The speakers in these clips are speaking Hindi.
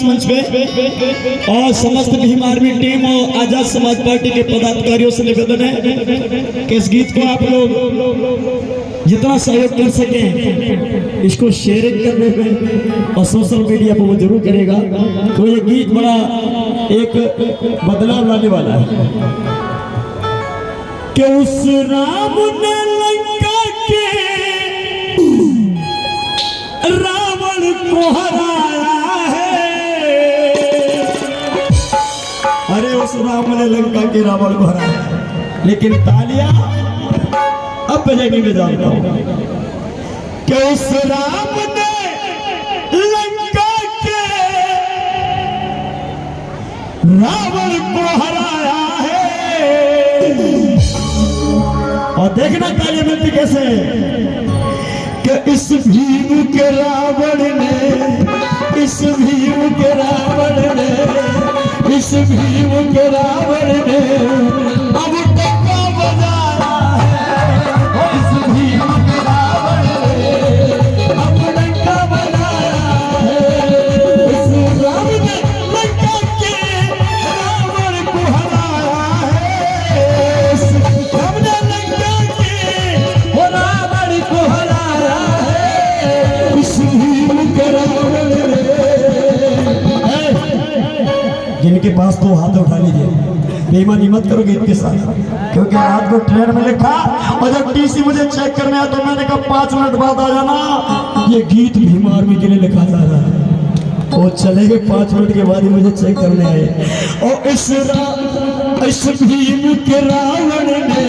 इस मंच पे और समस्त भीम आर्मी टीम और आजाद समाज पार्टी के पदाधिकारियों से निवेदन है कि इस गीत को आप लोग जितना सहयोग कर सके इसको शेयरिंग करने में और सोशल मीडिया पर वो जरूर करेगा। तो ये गीत बड़ा एक बदलाव लाने वाला है कि उस राम ने लंका के रावण को हराया है। अरे उस राम ने लंका के रावण को हराया, लेकिन तालियां अब बजेगी। मैं जानता हूं कि उस राम ने लंका के रावण को हराया है। और देखना तालियां मिलती कैसे कि इस भीम के रावण ने, इस भीम के रावण ने, इस भीम के रावण ने अब टक्का बजाया है। इस भीम के रावण ने अब टक्का बजाया है। इस राम ने लंका के रावण को हराया है। इस राम ने लंका के रावण को हराया है। इस भीम के रावण ने। जिनके पास तो हाथ उठा लीजिए, बेईमानी मत करो गीत के साथ, क्योंकि रात को ट्रेन में लिखा और जब टीसी मुझे चेक करने आया तो मैंने कहा 5 मिनट बाद आ जाना, ये गीत भीम आर्मी के लिए लिखा जा रहा है। वो चले गए 5 मिनट के बाद ही मुझे चेक करने आए। और इस भीम के रावण ने,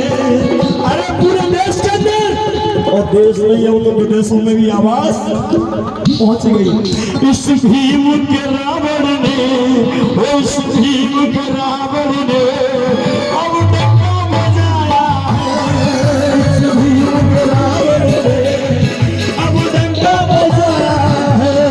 अरे पूरे देश के अंदर, और देश नहीं है वो तो विदेशों में भी आवाज पहुंच गई। इस भीम के रावण ने, इस भीम के रावण ने अब टक्का बजाया है। इस भीम के रावण ने अब टक्का बजाया है।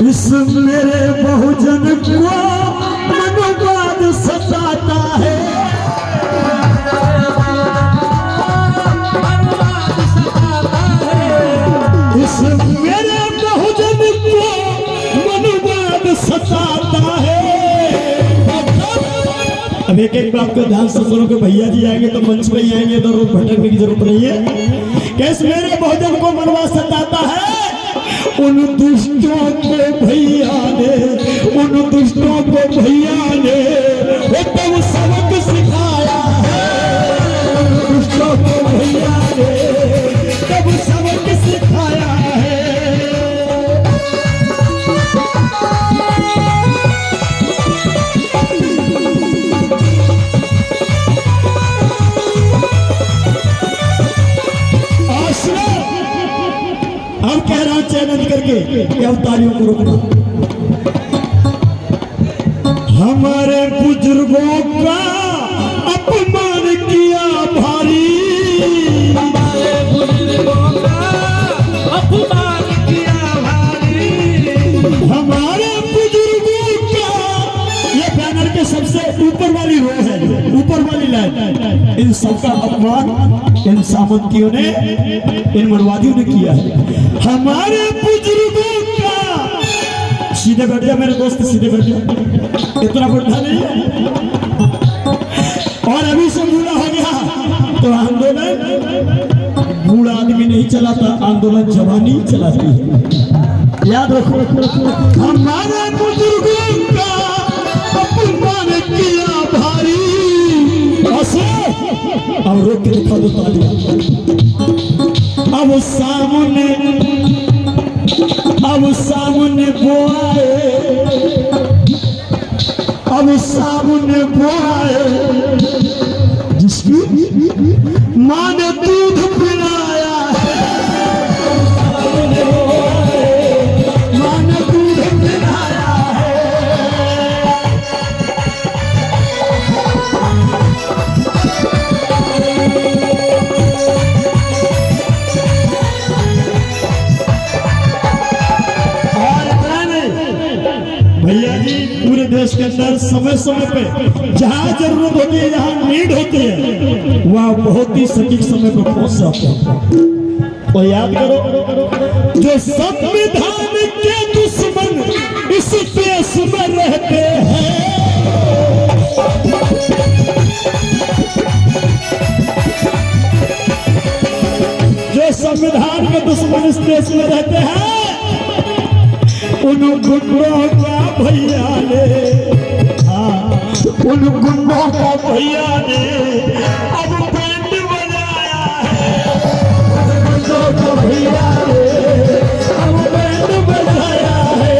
इस मेरे बहुजन को मनोवाद सताता है। इस मेरे बहुजन को मनोवाद सताता है। अब एक बात को ध्यान से सुनो कि भैया जी आएंगे तो मंच पे ही आएंगे, तो रोड भटकने की जरूरत नहीं है। कि इस मेरे बहुजन को मनोवाद सताता है। उन दुष्टों को भैया ने, उन दुष्टों को भैया ने वो तब सबक सिखाया है। उन दुष्टों को भैया ने तब सबक सिखाया है। अब कह रहा हूं चैलेंज करके कि अब तालियों को रोकना। हमारे बुजुर्गों का अपमान किया भारी, हमारे बुजुर्गों का अपमान किया भारी, हमारे बुजुर्गों का। ये बैनर के सबसे ऊपर वाली रो है, ऊपर वाली लाइन, इन सबका अपमान इन सामंतियों ने, इन मरवादियों ने किया है। हमारे बुजुर्गों का, सीधे बैठ जा मेरे दोस्त, सीधे बैठ जा, इतना बुढ़ा नहीं है। और अभी से बूढ़ा हो गया तो आंदोलन बूढ़ा आदमी नहीं चलाता, आंदोलन जवानी चलाती है। याद रखो, हमारे बुजुर्गों का अपमान किया भारी। अब रोक के दिखा दो तालियां। अब सामने बोआए, अब सामने बोआए जिसकी मां ने दूध पिलाया है। मां ने देश के अंदर समय समय पे जहाँ जरूरत होती है, जहाँ नीड होती है, वहाँ बहुत ही सटीक समय पर पहुंच जाते हैं। तो याद करो, जो संविधान के दुश्मन इस देश में रहते हैं, जो संविधान के दुश्मन इस देश में रहते हैं, उन गुंडों का भैया ने, उन गुंडों का भैया ने अब बैंड बजाया है, गुंडों का भैया ने अब बैंड बजाया है।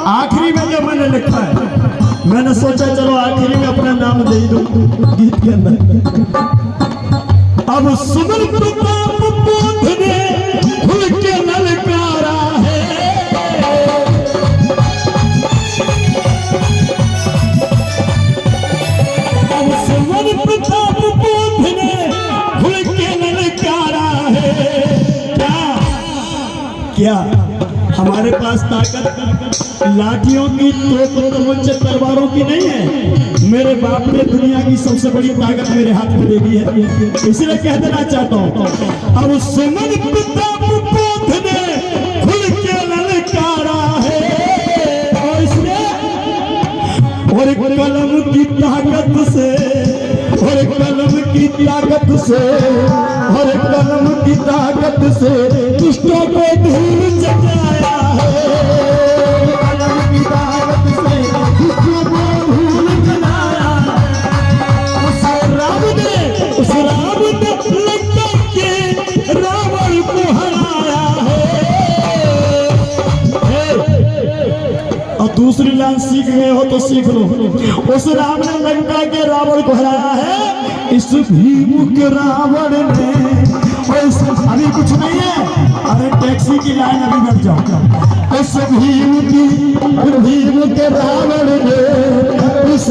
आखिरी में जो मैंने लिखा है, मैंने सोचा चलो आखिरी में अपना नाम दे दूं गीत के अंदर। अब सुमन प्रताप बोध ने खुल के ललकारा है, अब सुमन प्रताप बोध ने खुल के ललकारा है। क्या हमारे पास ताकत लाठियों की, तोप तमंचे तलवारों की नहीं है? मेरे बाप ने दुनिया की सबसे बड़ी ताकत मेरे हाथ में दे दी है, इसलिए कह देना चाहता हूँ, अब सुमन प्रताप बोध ने खुल के ललकारा है, और इसलिए और कलम की ताकत से, और कलम की ताकत से, और कलम की ताकत से दुष्टों को धूल जगाया है, कलम की ताकत से दुष्टों को धूल जगाया है। उस राम ने लंका के रावण को हराया है। और दूसरी लाइन सीख गए हो तो सीख लो, उस राम ने लंका के रावण को हराया है, इस भीम के रावण ने, और इस अभी कुछ नहीं है, अरे टैक्सी की लाइन अभी बैठ जाओ, इस भीम के रावण ने, इस